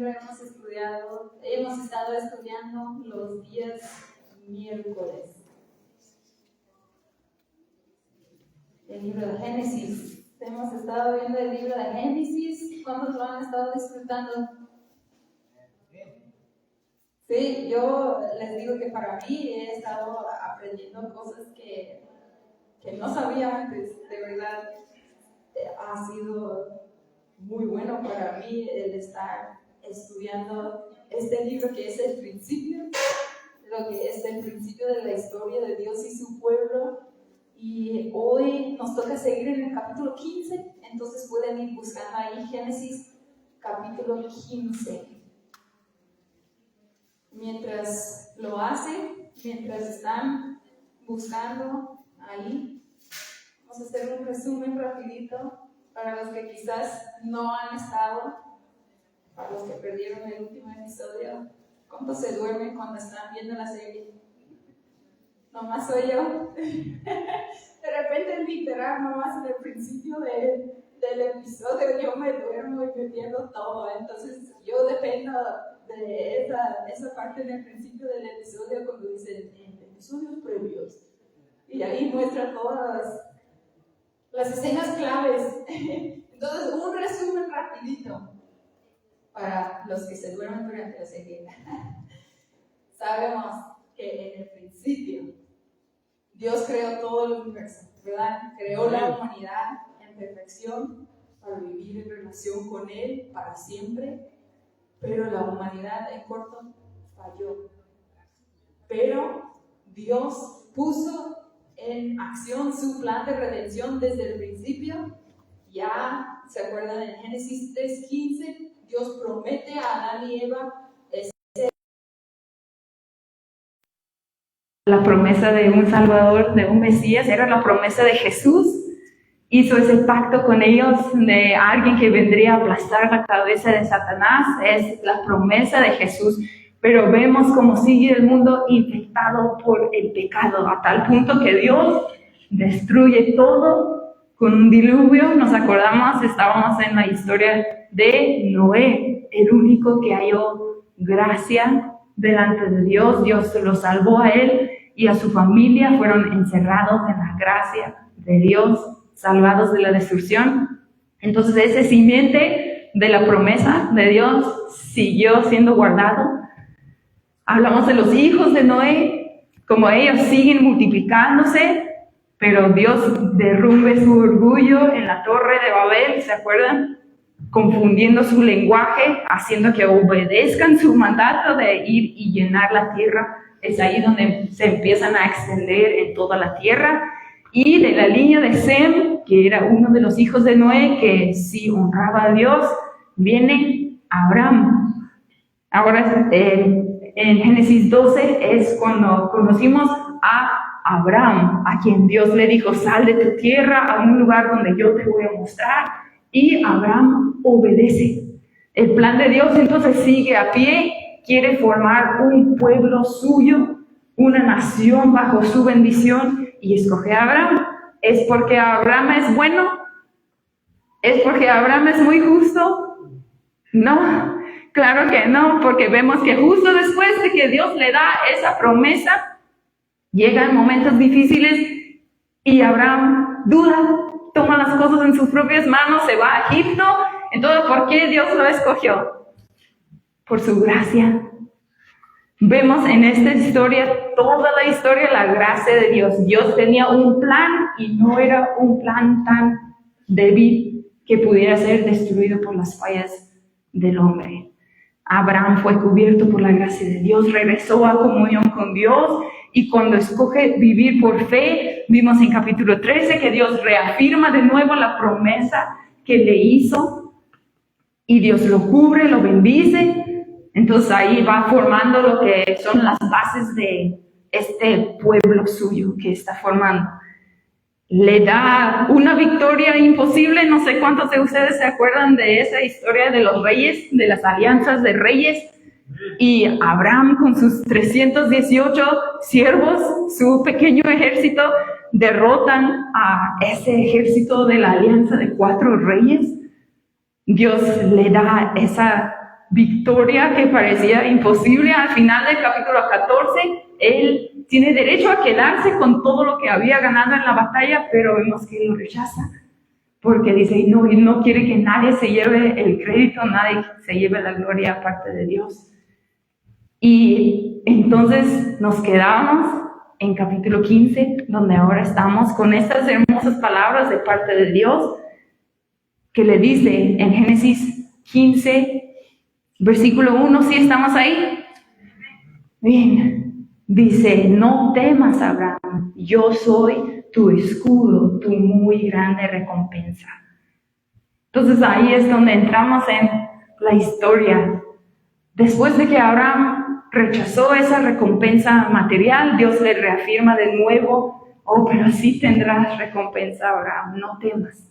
Hemos estado estudiando los días miércoles. El libro de Génesis. Hemos estado viendo el libro de Génesis. ¿Cuántos lo han estado disfrutando? Sí, yo les digo que para mí he estado aprendiendo cosas que no sabía antes. De verdad, ha sido muy bueno para mí el estar estudiando este libro que es el principio, lo que es el principio de la historia de Dios y su pueblo. Y hoy nos toca seguir en el capítulo 15, entonces pueden ir buscando ahí Génesis capítulo 15. Mientras lo hacen, mientras están buscando ahí, vamos a hacer un resumen rapidito para los que quizás no han estado, para los que perdieron el último episodio. ¿Cuántos se duermen cuando están viendo la serie? Nomás soy yo. De repente, literal, nomás en el principio del episodio yo me duermo y me pierdo todo. Entonces, yo dependo de esa parte del principio del episodio cuando dicen en episodios previos. Y ahí muestra todas las escenas claves. Entonces, un resumen rapidito para los que se duermen durante la serie. Sabemos que en el principio Dios creó todo el universo, ¿verdad? Creó la humanidad en perfección para vivir en relación con Él para siempre, pero la humanidad en corto falló. Pero Dios puso en acción su plan de redención desde el principio. Ya, ¿se acuerdan? En Génesis 3:15, Dios promete a Adán y Eva la promesa de un Salvador, de un Mesías, era la promesa de Jesús. Hizo ese pacto con ellos de alguien que vendría a aplastar la cabeza de Satanás. Es la promesa de Jesús. Pero vemos cómo sigue el mundo infectado por el pecado, a tal punto que Dios destruye todo con un diluvio. Nos acordamos, estábamos en la historia de Noé, el único que halló gracia delante de Dios. Dios lo salvó a él y a su familia, fueron encerrados en la gracia de Dios, salvados de la destrucción. Entonces ese simiente de la promesa de Dios siguió siendo guardado. Hablamos de los hijos de Noé, como ellos siguen multiplicándose, pero Dios derrumbe su orgullo en la torre de Babel, ¿se acuerdan? Confundiendo su lenguaje, haciendo que obedezcan su mandato de ir y llenar la tierra. Es ahí donde se empiezan a extender en toda la tierra. Y de la línea de Sem, que era uno de los hijos de Noé, que sí honraba a Dios, viene Abraham. Ahora, en Génesis 12 es cuando conocimos a Abraham, a quien Dios le dijo, sal de tu tierra a un lugar donde yo te voy a mostrar. Y Abraham obedece. El plan de Dios entonces sigue a pie, quiere formar un pueblo suyo, una nación bajo su bendición, y escoge a Abraham. ¿Es porque Abraham es bueno? ¿Es porque Abraham es muy justo? No, claro que no, porque vemos que justo después de que Dios le da esa promesa, llegan momentos difíciles y Abraham duda, toma las cosas en sus propias manos, se va a Egipto. Entonces, ¿por qué Dios lo escogió? Por su gracia. Vemos en esta historia, toda la historia, la gracia de Dios. Dios tenía un plan y no era un plan tan débil que pudiera ser destruido por las fallas del hombre. Abraham fue cubierto por la gracia de Dios, regresó a comunión con Dios, y cuando escoge vivir por fe, vimos en capítulo 13 que Dios reafirma de nuevo la promesa que le hizo, y Dios lo cubre, lo bendice. Entonces ahí va formando lo que son las bases de este pueblo suyo que está formando. Le da una victoria imposible. No sé cuántos de ustedes se acuerdan de esa historia de los reyes, de las alianzas de reyes. Y Abraham con sus 318 siervos, su pequeño ejército, derrotan a ese ejército de la alianza de 4 reyes. Dios le da esa victoria que parecía imposible. Al final del capítulo 14, él tiene derecho a quedarse con todo lo que había ganado en la batalla, pero vemos que lo rechaza, porque dice, no, él no quiere que nadie se lleve el crédito, nadie se lleve la gloria aparte de Dios. Y entonces nos quedamos en capítulo 15, donde ahora estamos con estas hermosas palabras de parte de Dios, que le dice en Génesis 15, versículo 1, ¿sí estamos ahí? Bien, dice, no temas, Abraham, yo soy tu escudo, tu muy grande recompensa. Entonces ahí es donde entramos en la historia. Después de que Abraham rechazó esa recompensa material, Dios le reafirma de nuevo, oh, pero sí tendrás recompensa, Abraham, no temas.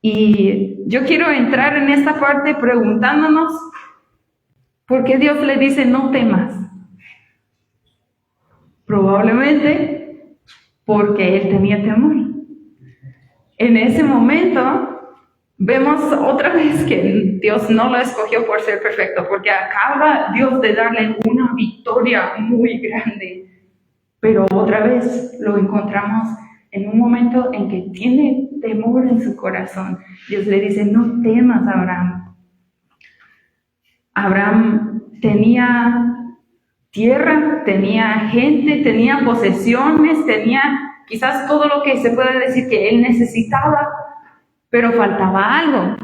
Y yo quiero entrar en esta parte preguntándonos, ¿por qué Dios le dice no temas? Probablemente porque él tenía temor. En ese momento vemos otra vez que Dios no lo escogió por ser perfecto, porque acaba Dios de darle una victoria muy grande. Pero otra vez lo encontramos en un momento en que tiene temor en su corazón. Dios le dice, no temas, Abraham. Abraham tenía tierra, tenía gente, tenía posesiones, tenía quizás todo lo que se puede decir que él necesitaba, pero faltaba algo.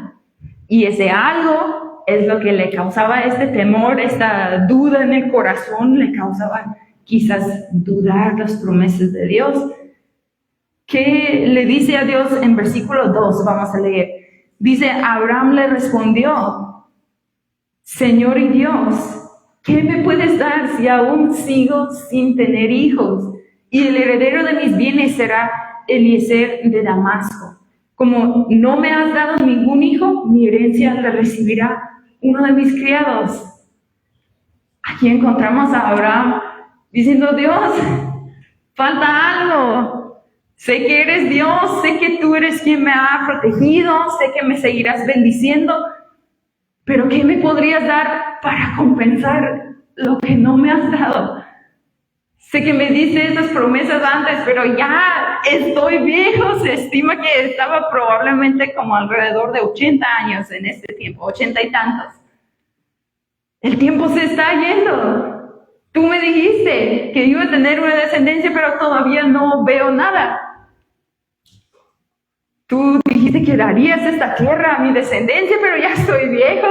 Y ese algo es lo que le causaba este temor, esta duda en el corazón, le causaba quizás dudar las promesas de Dios. ¿Qué le dice a Dios en versículo 2? Vamos a leer. Dice, Abraham le respondió, Señor y Dios, ¿qué me puedes dar si aún sigo sin tener hijos? Y el heredero de mis bienes será Eliezer de Damasco. Como no me has dado ningún hijo, mi herencia la recibirá uno de mis criados. Aquí encontramos a Abraham diciendo, Dios, falta algo. Sé que eres Dios, sé que tú eres quien me ha protegido, sé que me seguirás bendiciendo, pero ¿qué me podrías dar para compensar lo que no me has dado? Sé que me diste esas promesas antes, pero ya estoy viejo. Se estima que estaba probablemente como alrededor de 80 años en este tiempo, 80 y tantos. El tiempo se está yendo. Tú me dijiste que iba a tener una descendencia, pero todavía no veo nada. Tú dijiste que darías esta tierra a mi descendencia, pero ya estoy viejo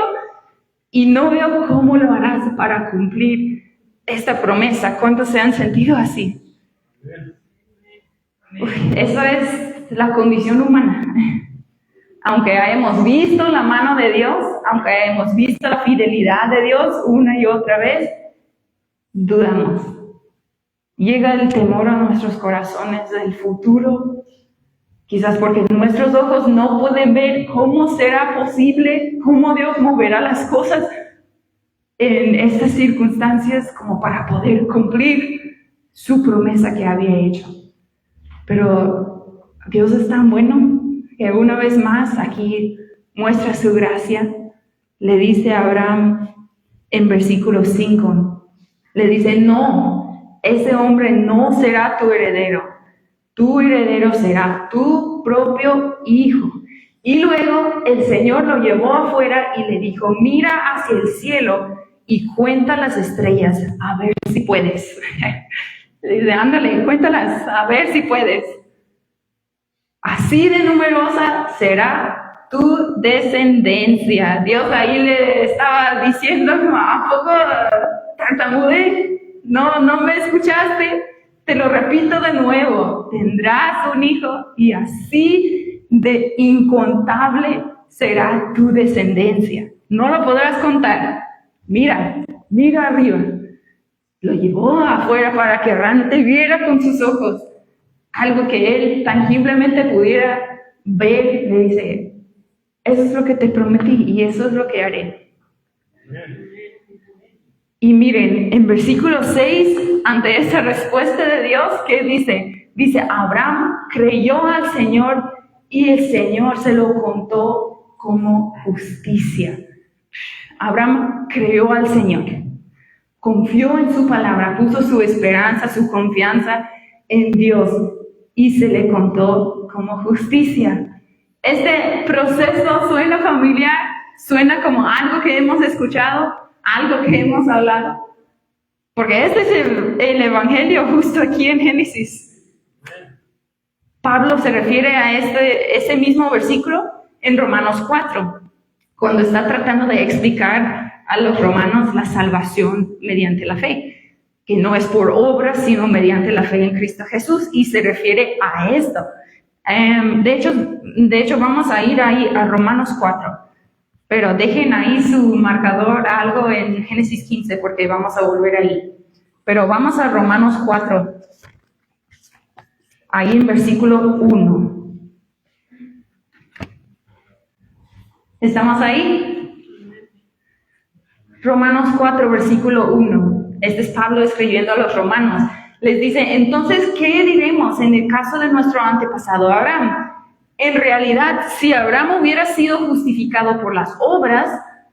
y no veo cómo lo harás para cumplir esta promesa. ¿Cuántos se han sentido así? Eso es la condición humana. Aunque hayamos visto la mano de Dios, aunque hayamos visto la fidelidad de Dios una y otra vez, dudamos. Llega el temor a nuestros corazones del futuro, quizás porque nuestros ojos no pueden ver cómo será posible, cómo Dios moverá las cosas en estas circunstancias como para poder cumplir su promesa que había hecho. Pero Dios es tan bueno que una vez más aquí muestra su gracia. Le dice a Abraham en versículo 5, le dice, no, ese hombre no será tu heredero será tu propio hijo. Y luego el Señor lo llevó afuera y le dijo, mira hacia el cielo y cuenta las estrellas, a ver si puedes. Le dice, ándale, cuéntalas, a ver si puedes. Así de numerosa será tu descendencia. Dios ahí le estaba diciendo, ¿a poco tartamudeé? No me escuchaste. Te lo repito de nuevo, tendrás un hijo y así de incontable será tu descendencia. No lo podrás contar. Mira arriba. Lo llevó afuera para que realmente viera con sus ojos algo que él tangiblemente pudiera ver. Le dice, eso es lo que te prometí y eso es lo que haré. Y miren, en versículo 6, ante esa respuesta de Dios, ¿qué dice? Dice, Abraham creyó al Señor y el Señor se lo contó como justicia. Abraham creó al Señor, confió en su palabra, puso su esperanza, su confianza en Dios y se le contó como justicia. Este proceso suena familiar, suena como algo que hemos escuchado, algo que hemos hablado, porque este es el Evangelio justo aquí en Génesis. Pablo se refiere a ese mismo versículo en Romanos 4, cuando está tratando de explicar a los romanos la salvación mediante la fe, que no es por obras, sino mediante la fe en Cristo Jesús, y se refiere a esto. De hecho, vamos a ir ahí a Romanos 4, pero dejen ahí su marcador algo en Génesis 15, porque vamos a volver ahí. Pero vamos a Romanos 4, ahí en versículo 1. ¿Estamos ahí? Romanos 4, versículo 1. Este es Pablo escribiendo a los romanos. Les dice, entonces, ¿qué diremos en el caso de nuestro antepasado Abraham? En realidad, si Abraham hubiera sido justificado por las obras,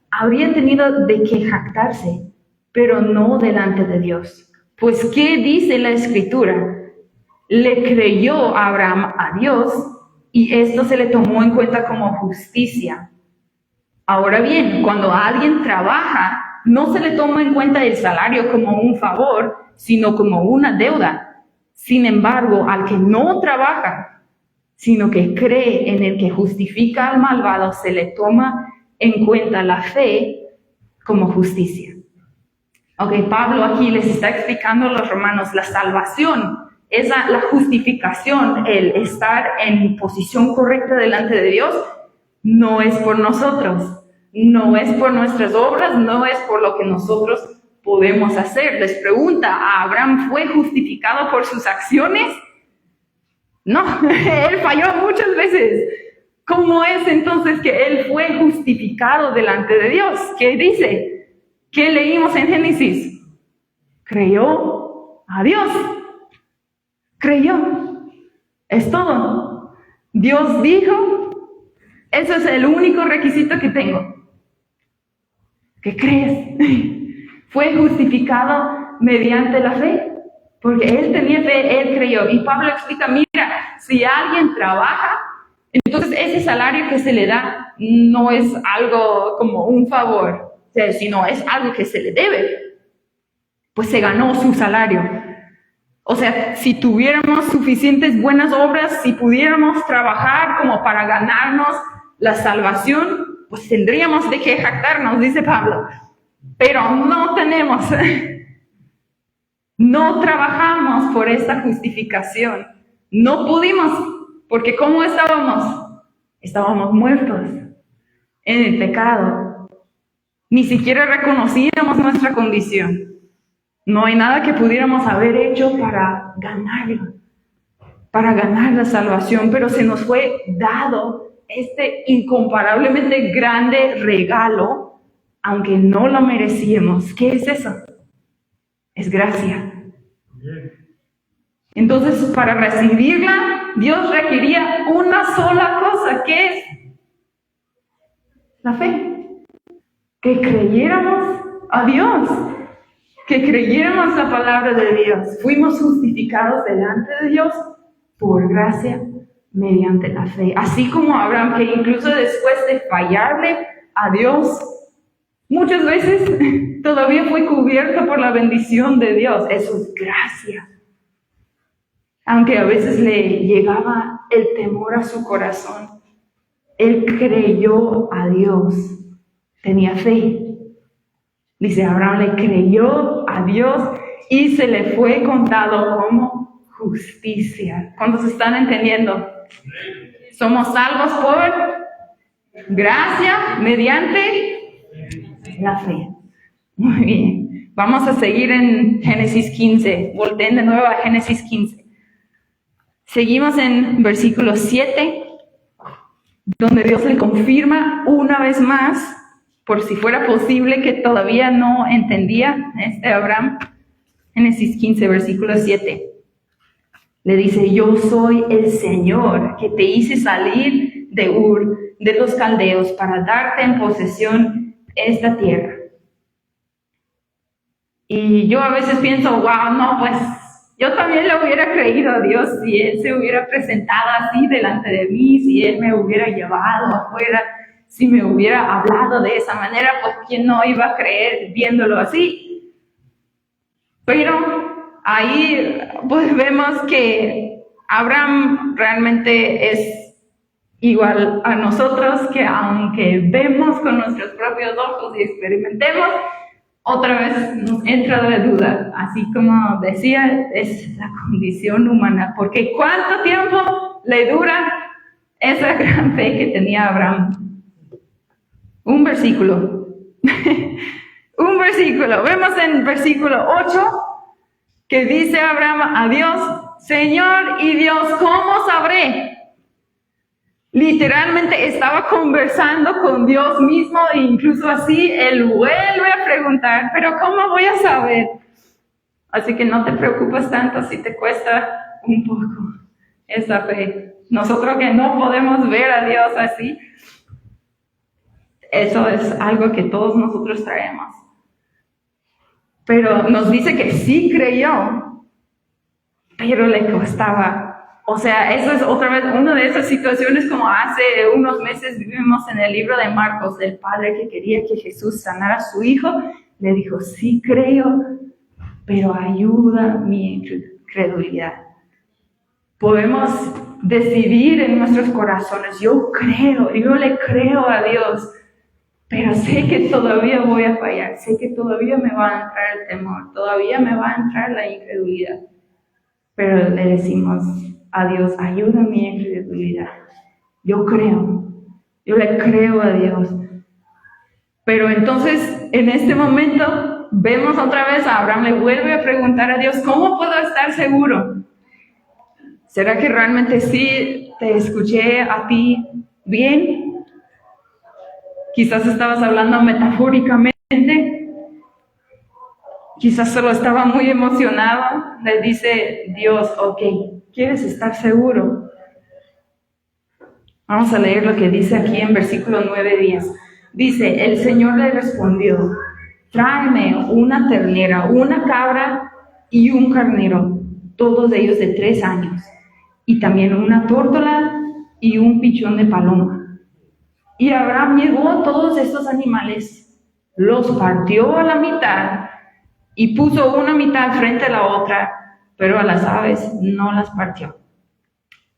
habría tenido de qué jactarse, pero no delante de Dios. Pues, ¿qué dice la Escritura? Le creyó Abraham a Dios y esto se le tomó en cuenta como justicia. Ahora bien, cuando alguien trabaja, no se le toma en cuenta el salario como un favor, sino como una deuda. Sin embargo, al que no trabaja, sino que cree en el que justifica al malvado, se le toma en cuenta la fe como justicia. Ok, Pablo aquí les está explicando a los romanos la salvación, la justificación, el estar en posición correcta delante de Dios, no es por nosotros, no es por nuestras obras, no es por lo que nosotros podemos hacer. Les pregunta, ¿Abraham fue justificado por sus acciones? No, él falló muchas veces. ¿Cómo es entonces que él fue justificado delante de Dios? ¿Qué dice? ¿Qué leímos en Génesis? Creyó a Dios. Creyó. Es todo. Dios dijo, eso es el único requisito que tengo. ¿Qué crees? Fue justificado mediante la fe, porque él tenía fe, él creyó. Y Pablo explica, mira, si alguien trabaja, entonces ese salario que se le da no es algo como un favor, sino es algo que se le debe. Pues se ganó su salario. O sea, si tuviéramos suficientes buenas obras, si pudiéramos trabajar como para ganarnos la salvación, pues tendríamos de qué jactarnos, dice Pablo. Pero no tenemos. No trabajamos por esta justificación. No pudimos, porque ¿cómo estábamos? Estábamos muertos en el pecado. Ni siquiera reconocíamos nuestra condición. No hay nada que pudiéramos haber hecho para ganarlo, para ganar la salvación, pero se nos fue dado este incomparablemente grande regalo, aunque no lo merecíamos. ¿Qué es eso? Es gracia. Entonces, para recibirla, Dios requería una sola cosa, ¿qué es? La fe. Que creyéramos a Dios, que creyéramos la palabra de Dios. Fuimos justificados delante de Dios por gracia mediante la fe. Así como Abraham, que incluso después de fallarle a Dios, muchas veces todavía fue cubierto por la bendición de Dios. Eso es gracia. Aunque a veces le llegaba el temor a su corazón, él creyó a Dios, tenía fe. Dice, Abraham le creyó a Dios y se le fue contado como justicia. ¿Cuántos están entendiendo? Somos salvos por gracia mediante la fe. Muy bien. Vamos a seguir en Génesis 15. Volteen de nuevo a Génesis 15. Seguimos en versículo 7, donde Dios le confirma una vez más, por si fuera posible que todavía no entendía Abraham. Génesis 15, versículo 7. Le dice, yo soy el Señor que te hice salir de Ur, de los caldeos, para darte en posesión esta tierra. Y yo a veces pienso, wow, no, pues yo también le hubiera creído a Dios si Él se hubiera presentado así delante de mí, si Él me hubiera llevado afuera, si me hubiera hablado de esa manera, pues ¿quién no iba a creer viéndolo así? Pero ahí pues vemos que Abraham realmente es igual a nosotros, que aunque vemos con nuestros propios ojos y experimentemos, otra vez nos entra la duda, así como decía, es la condición humana, porque ¿cuánto tiempo le dura esa gran fe que tenía Abraham? Un versículo, vemos en versículo 8, que dice Abraham a Dios, Señor y Dios, ¿cómo sabré? Literalmente estaba conversando con Dios mismo e incluso así Él vuelve a preguntar, pero ¿cómo voy a saber? Así que no te preocupes tanto si te cuesta un poco esa fe. Nosotros que no podemos ver a Dios así, eso es algo que todos nosotros traemos. Pero nos dice que sí creyó, pero le costaba. O sea, eso es otra vez una de esas situaciones como hace unos meses vivimos en el libro de Marcos, del padre que quería que Jesús sanara a su hijo, le dijo, sí creo, pero ayuda mi incredulidad. Podemos decidir en nuestros corazones, yo le creo a Dios, pero sé que todavía voy a fallar, sé que todavía me va a entrar el temor, todavía me va a entrar la incredulidad. Pero le decimos a Dios, ayuda mi incredulidad. Yo le creo a Dios. Pero entonces, en este momento, vemos otra vez a Abraham, le vuelve a preguntar a Dios, ¿cómo puedo estar seguro? ¿Será que realmente sí te escuché a ti bien? Quizás estabas hablando metafóricamente. Quizás solo estaba muy emocionado. Le dice Dios, ok, ¿quieres estar seguro? Vamos a leer lo que dice aquí en versículo 9-10. Dice, el Señor le respondió, tráeme una ternera, una cabra y un carnero, todos ellos de 3 años, y también una tórtola y un pichón de paloma. Y Abraham llevó todos estos animales, los partió a la mitad y puso una mitad frente a la otra, pero a las aves no las partió.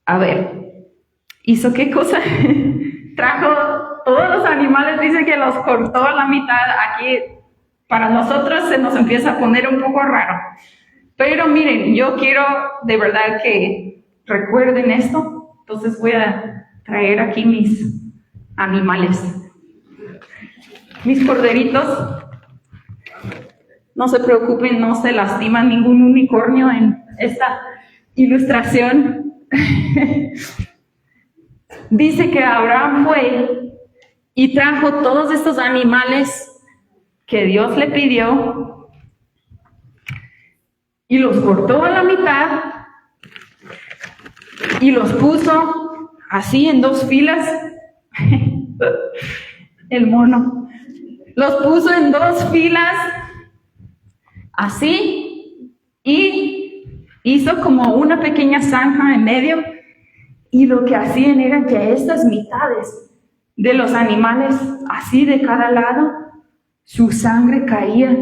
A ver, ¿hizo qué cosa? Trajo todos los animales, dice que los cortó a la mitad. Aquí para nosotros se nos empieza a poner un poco raro. Pero miren, yo quiero de verdad que recuerden esto. Entonces voy a traer aquí mis animales. Mis corderitos. No se preocupen, no se lastima ningún unicornio en esta ilustración. Dice que Abraham fue y trajo todos estos animales que Dios le pidió y los cortó a la mitad y los puso así en 2 filas. El mono. Los puso en 2 filas así y hizo como una pequeña zanja en medio. Y lo que hacían era que estas mitades de los animales, así de cada lado, su sangre caía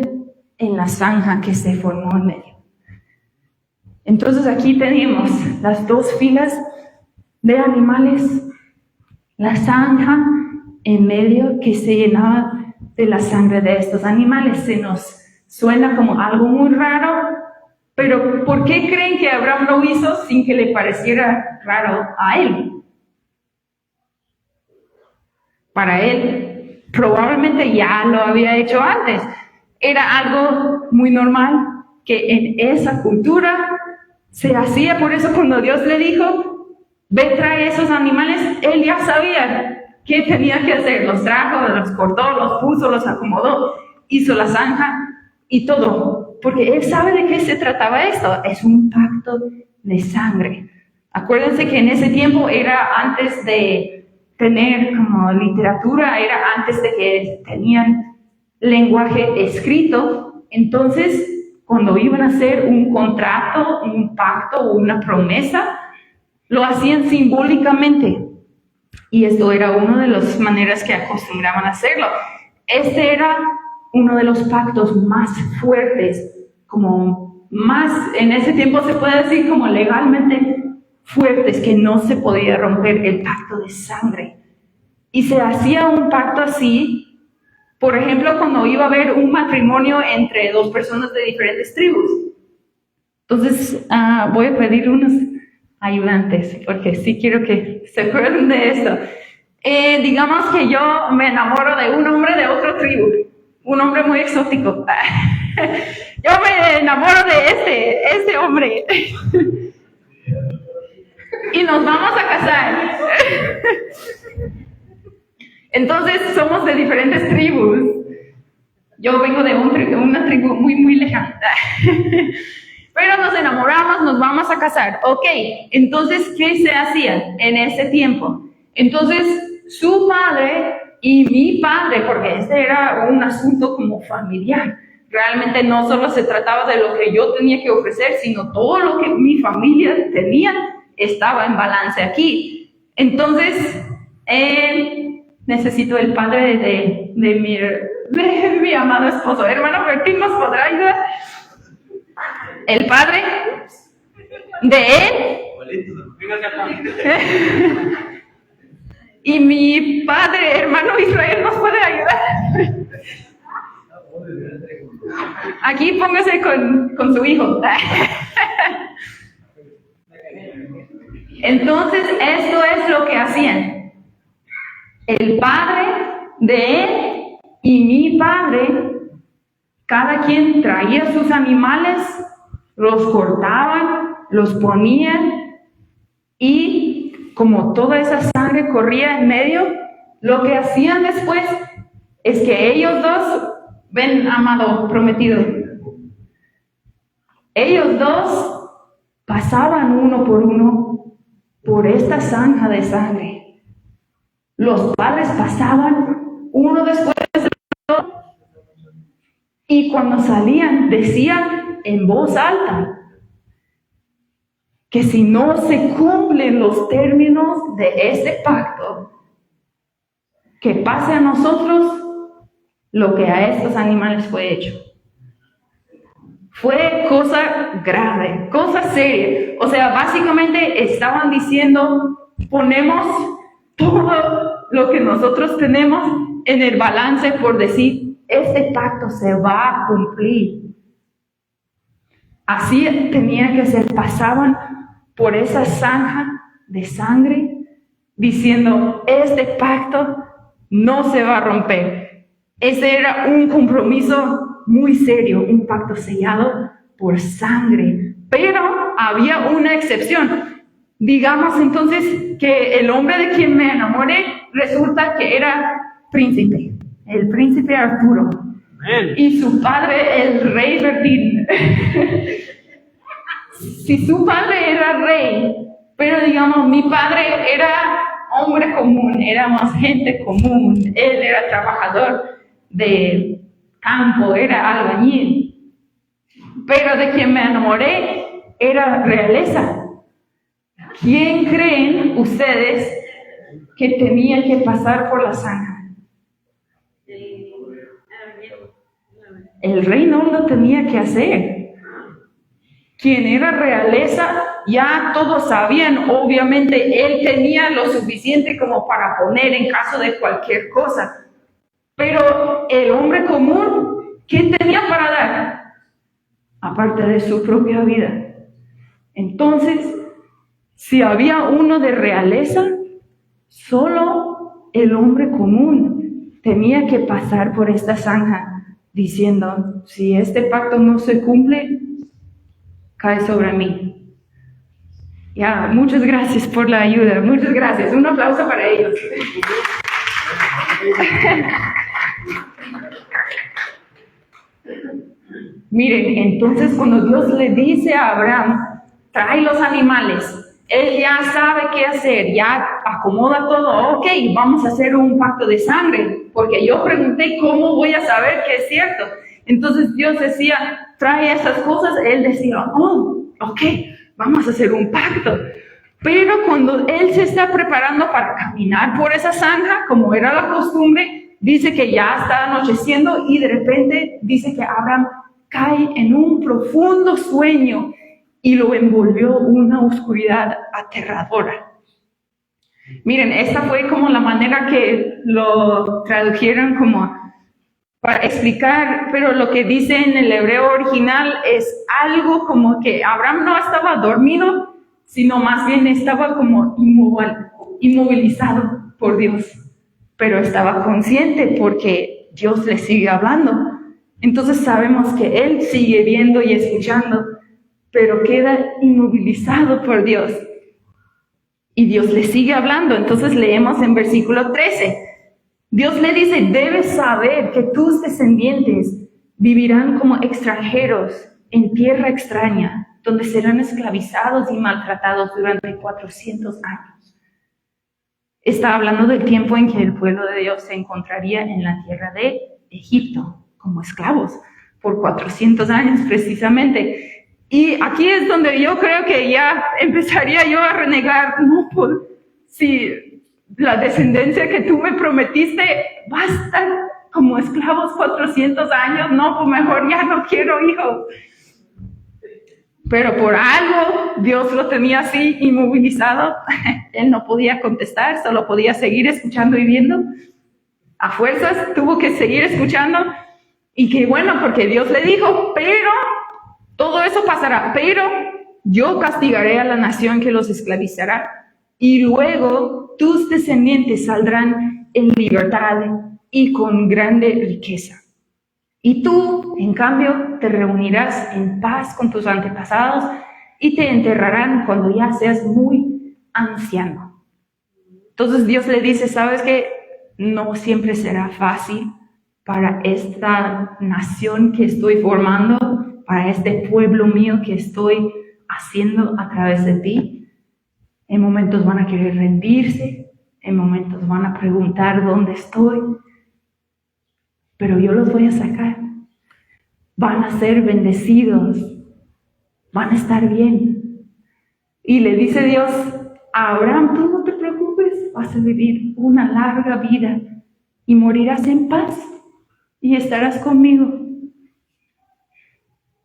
en la zanja que se formó en medio. Entonces aquí tenemos las 2 filas de animales, la zanja en medio que se llenaba de la sangre de estos animales. Se nos suena como algo muy raro, pero ¿por qué creen que Abraham lo hizo sin que le pareciera raro a él? Para él, probablemente ya lo había hecho antes. Era algo muy normal que en esa cultura se hacía. Por eso cuando Dios le dijo, ve, trae esos animales, él ya sabía qué tenía que hacer. Los trajo, los cortó, los puso, los acomodó, hizo la zanja y todo. Porque él sabe de qué se trataba esto. Es un pacto de sangre. Acuérdense que en ese tiempo era antes de tener como literatura, era antes de que tenían lenguaje escrito. Entonces, cuando iban a hacer un contrato, un pacto o una promesa, lo hacían simbólicamente. Y esto era una de las maneras que acostumbraban a hacerlo. Este era uno de los pactos más fuertes, como más, en ese tiempo se puede decir como legalmente fuertes, que no se podía romper, el pacto de sangre. Y se hacía un pacto así, por ejemplo, cuando iba a haber un matrimonio entre dos personas de diferentes tribus. Entonces, voy a pedir unos ayudantes, porque sí quiero que se acuerden de esto. Digamos que yo me enamoro de un hombre de otra tribu, un hombre muy exótico. Yo me enamoro de este hombre. Y nos vamos a casar. Entonces somos de diferentes tribus. Yo vengo de una tribu muy, muy lejana. Pero nos enamoramos, nos vamos a casar. Ok, entonces, ¿qué se hacía en ese tiempo? Entonces, su padre y mi padre, porque este era un asunto como familiar. Realmente no solo se trataba de lo que yo tenía que ofrecer, sino todo lo que mi familia tenía estaba en balance aquí. Entonces, necesito el padre de mi amado esposo. Hermano Bertín, ¿nos podrá ayudar? El padre de él y mi padre, hermano Israel, ¿nos puede ayudar? Aquí póngase con su hijo. Entonces, esto es lo que hacían. El padre de él y mi padre, cada quien traía sus animales, los cortaban, los ponían, y como toda esa sangre corría en medio, lo que hacían después es que ellos dos, ven, amado prometido, ellos dos pasaban uno por esta zanja de sangre. Los padres pasaban uno después del otro, y cuando salían decían en voz alta que si no se cumplen los términos de este pacto, que pase a nosotros lo que a estos animales fue hecho. Fue cosa grave, cosa seria. O sea, básicamente estaban diciendo, ponemos todo lo que nosotros tenemos en el balance por decir, este pacto se va a cumplir. Así tenía que ser, pasaban por esa zanja de sangre diciendo, este pacto no se va a romper. Ese era un compromiso muy serio, un pacto sellado por sangre. Pero había una excepción. Digamos entonces que el hombre de quien me enamoré resulta que era príncipe, el príncipe Arturo. Y su padre, el rey Bertín. Si su padre era rey, pero digamos, mi padre era hombre común, éramos gente común, él era trabajador de campo, era albañil. Pero de quien me enamoré era realeza. ¿Quién creen ustedes que tenía que pasar por la zanja? El rey no lo tenía que hacer. Quien era realeza, ya todos sabían, obviamente él tenía lo suficiente como para poner en caso de cualquier cosa. Pero el hombre común, ¿qué tenía para dar? Aparte de su propia vida. Entonces, si había uno de realeza, solo el hombre común tenía que pasar por esta zanja diciendo, si este pacto no se cumple, cae sobre mí. Ya, muchas gracias por la ayuda, muchas gracias. Un aplauso para ellos. Miren, entonces cuando Dios le dice a Abraham, trae los animales, Él ya sabe qué hacer, ya acomoda todo. Ok, vamos a hacer un pacto de sangre, porque yo pregunté cómo voy a saber que es cierto. Entonces Dios decía, trae esas cosas. Él decía, oh, ok, vamos a hacer un pacto. Pero cuando él se está preparando para caminar por esa zanja, como era la costumbre, dice que ya está anocheciendo y de repente dice que Abraham cae en un profundo sueño y lo envolvió una oscuridad aterradora. Miren, esta fue como la manera que lo tradujeron como para explicar, pero lo que dice en el hebreo original es algo como que Abraham no estaba dormido, sino más bien estaba como inmovilizado por Dios, pero estaba consciente porque Dios le sigue hablando. Entonces sabemos que él sigue viendo y escuchando, pero queda inmovilizado por Dios. Y Dios le sigue hablando. Entonces leemos en versículo 13. Dios le dice, debes saber que tus descendientes vivirán como extranjeros en tierra extraña, donde serán esclavizados y maltratados durante 400 años. Está hablando del tiempo en que el pueblo de Dios se encontraría en la tierra de Egipto, como esclavos, por 400 años precisamente. Y aquí es donde yo creo que ya empezaría yo a renegar, no, pues, si la descendencia que tú me prometiste va a estar como esclavos 400 años, no, pues mejor ya no quiero hijos. Pero por algo Dios lo tenía así inmovilizado, él no podía contestar, solo podía seguir escuchando y viendo. A fuerzas tuvo que seguir escuchando y qué bueno, porque Dios le dijo, pero todo eso pasará, pero yo castigaré a la nación que los esclavizará y luego tus descendientes saldrán en libertad y con grande riqueza. Y tú, en cambio, te reunirás en paz con tus antepasados y te enterrarán cuando ya seas muy anciano. Entonces Dios le dice, ¿sabes qué? No siempre será fácil para esta nación que estoy formando, para este pueblo mío que estoy haciendo a través de ti. En momentos van a querer rendirse, en momentos van a preguntar dónde estoy, pero yo los voy a sacar. Van a ser bendecidos, van a estar bien. Y le dice Dios a Abraham, tú no te preocupes, vas a vivir una larga vida y morirás en paz y estarás conmigo.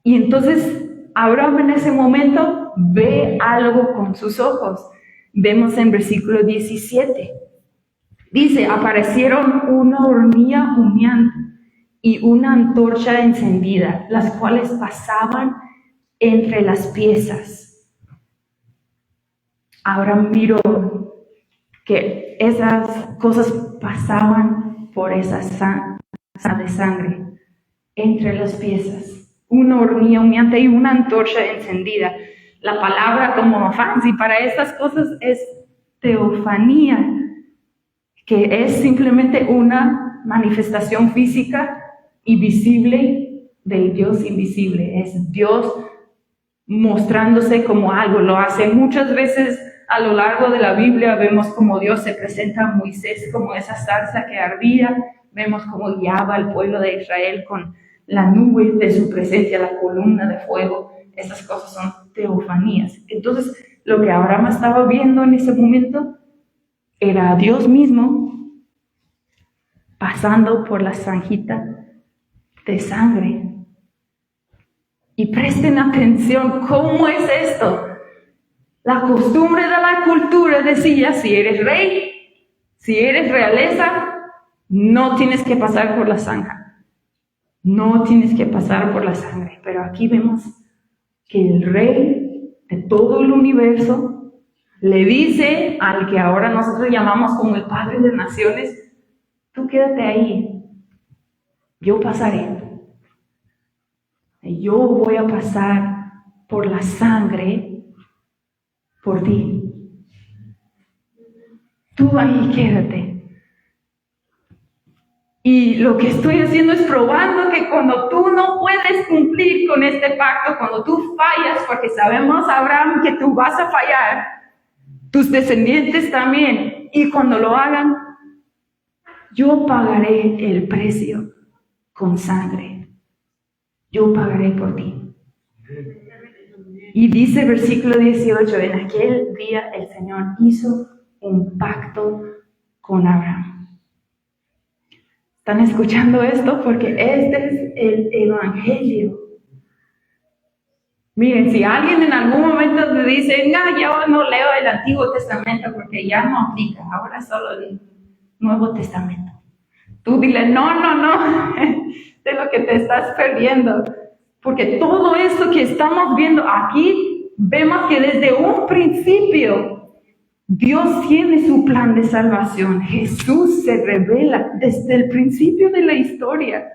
Y entonces Abraham en ese momento ve algo con sus ojos. Vemos en versículo 17. Dice, aparecieron una hornilla humeante y una antorcha encendida, las cuales pasaban entre las piezas. Abraham miró que esas cosas pasaban por esa zanja de sangre entre las piezas. Una hornilla humeante y una antorcha encendida. La palabra como fancy para estas cosas es teofanía, que es simplemente una manifestación física y visible del Dios invisible. Es Dios mostrándose como algo. Lo hace muchas veces a lo largo de la Biblia. Vemos como Dios se presenta a Moisés como esa zarza que ardía. Vemos cómo guiaba al pueblo de Israel con la nube de su presencia, la columna de fuego. Esas cosas son teofanías. Entonces, lo que Abraham estaba viendo en ese momento era a Dios mismo pasando por la zanjita de sangre. Y presten atención, ¿cómo es esto? La costumbre de la cultura decía, si eres rey, si eres realeza, no tienes que pasar por la zanja. No tienes que pasar por la sangre. Pero aquí vemos que el rey de todo el universo le dice al que ahora nosotros llamamos como el Padre de Naciones, tú quédate ahí, yo pasaré. Yo voy a pasar por la sangre por ti. Tú ahí quédate. Y lo que estoy haciendo es probando que cuando tú no puedes cumplir con este pacto, cuando tú fallas, porque sabemos, Abraham, que tú vas a fallar, tus descendientes también. Y cuando lo hagan, yo pagaré el precio con sangre. Yo pagaré por ti. Y dice versículo 18, en aquel día el Señor hizo un pacto con Abraham. ¿Están escuchando esto? Porque este es el Evangelio. Miren, si alguien en algún momento te dice, no, yo no leo el Antiguo Testamento porque ya no aplica, ahora solo el Nuevo Testamento. Tú dile, no, de lo que te estás perdiendo. Porque todo esto que estamos viendo aquí, vemos que desde un principio Dios tiene su plan de salvación. Jesús se revela desde el principio de la historia.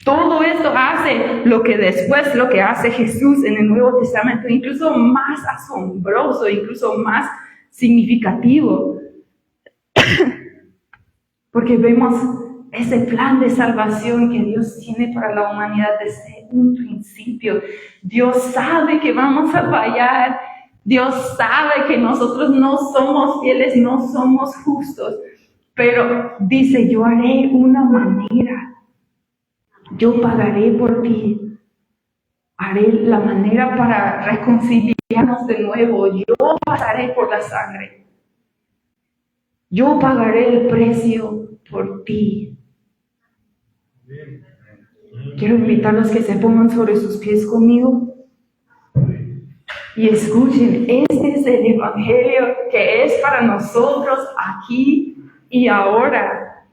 Todo esto hace lo que hace Jesús en el Nuevo Testamento, incluso más asombroso, incluso más significativo. Porque vemos ese plan de salvación que Dios tiene para la humanidad desde un principio. Dios sabe que vamos a fallar. Dios sabe que nosotros no somos fieles, no somos justos. Pero dice, yo haré una manera. Yo pagaré por ti. Haré la manera para reconciliarnos de nuevo. Yo pasaré por la sangre. Yo pagaré el precio por ti. Quiero invitarlos que se pongan sobre sus pies conmigo y escuchen. Este es el Evangelio que es para nosotros aquí y ahora.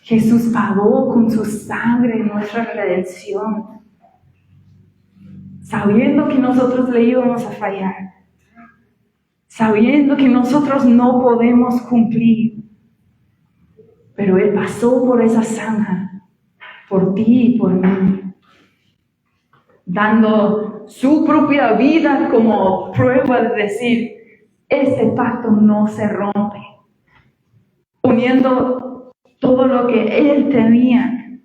Jesús pagó con su sangre nuestra redención, sabiendo que nosotros le íbamos a fallar, sabiendo que nosotros no podemos cumplir, pero Él pasó por esa zanja, por ti y por mí, dando su propia vida como prueba de decir, este pacto no se rompe, poniendo todo lo que Él tenía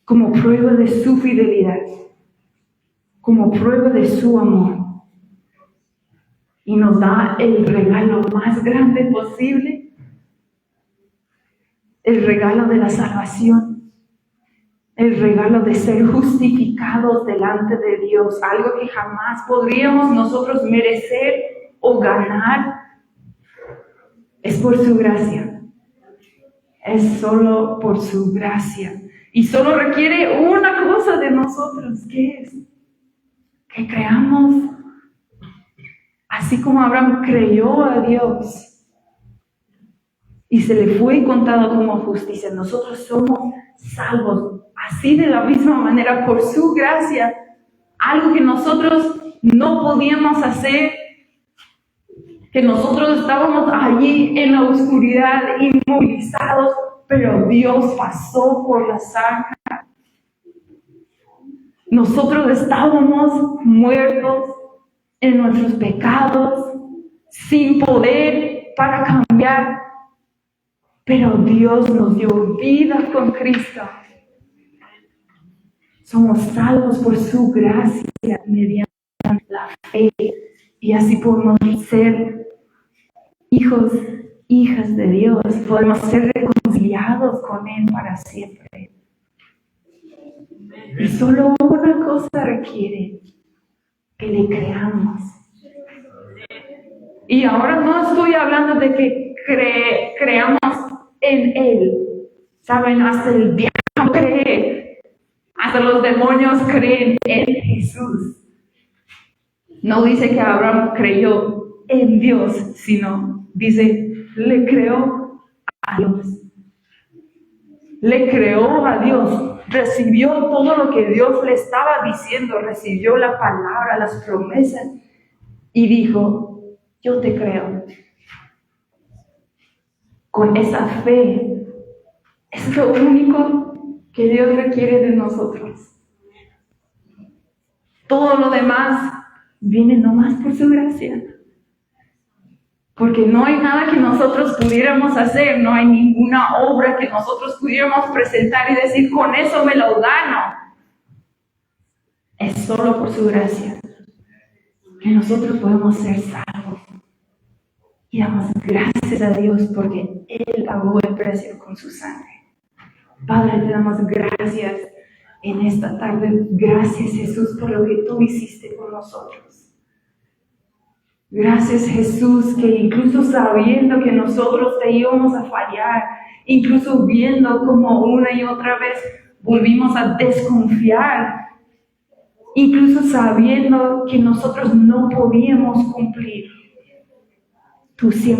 como prueba de su fidelidad, como prueba de su amor. Y nos da el regalo más grande posible, el regalo de la salvación, el regalo de ser justificados delante de Dios, algo que jamás podríamos nosotros merecer o ganar. Es por su gracia, es solo por su gracia. Y solo requiere una cosa de nosotros, ¿qué es? Que creamos. Así como Abraham creyó a Dios y se le fue contado como justicia, nosotros somos salvos así de la misma manera por su gracia, algo que nosotros no podíamos hacer, que nosotros estábamos allí en la oscuridad, inmovilizados, pero Dios pasó por la zanja. Nosotros estábamos muertos en nuestros pecados, sin poder para cambiar, pero Dios nos dio vida con Cristo. Somos salvos por su gracia mediante la fe, y así podemos ser hijos, hijas de Dios, podemos ser reconciliados con Él para siempre. Y solo una cosa requiere: que le creamos. Y ahora no estoy hablando de que creamos en Él. Saben, hasta el diablo cree, hasta los demonios creen en Jesús. No dice que Abraham creyó en Dios, sino dice, le creó a Dios. Le creó a Dios. Recibió todo lo que Dios le estaba diciendo, recibió la palabra, las promesas, y dijo, yo te creo. Con esa fe, es lo único que Dios requiere de nosotros. Todo lo demás viene nomás por su gracia. Porque no hay nada que nosotros pudiéramos hacer, no hay ninguna obra que nosotros pudiéramos presentar y decir, con eso me lo gano. Es solo por su gracia que nosotros podemos ser salvos. Y damos gracias a Dios porque Él pagó el precio con su sangre. Padre, te damos gracias en esta tarde. Gracias, Jesús, por lo que tú hiciste por nosotros. Gracias, Jesús, que incluso sabiendo que nosotros te íbamos a fallar, incluso viendo como una y otra vez volvimos a desconfiar, incluso sabiendo que nosotros no podíamos cumplir, tú siempre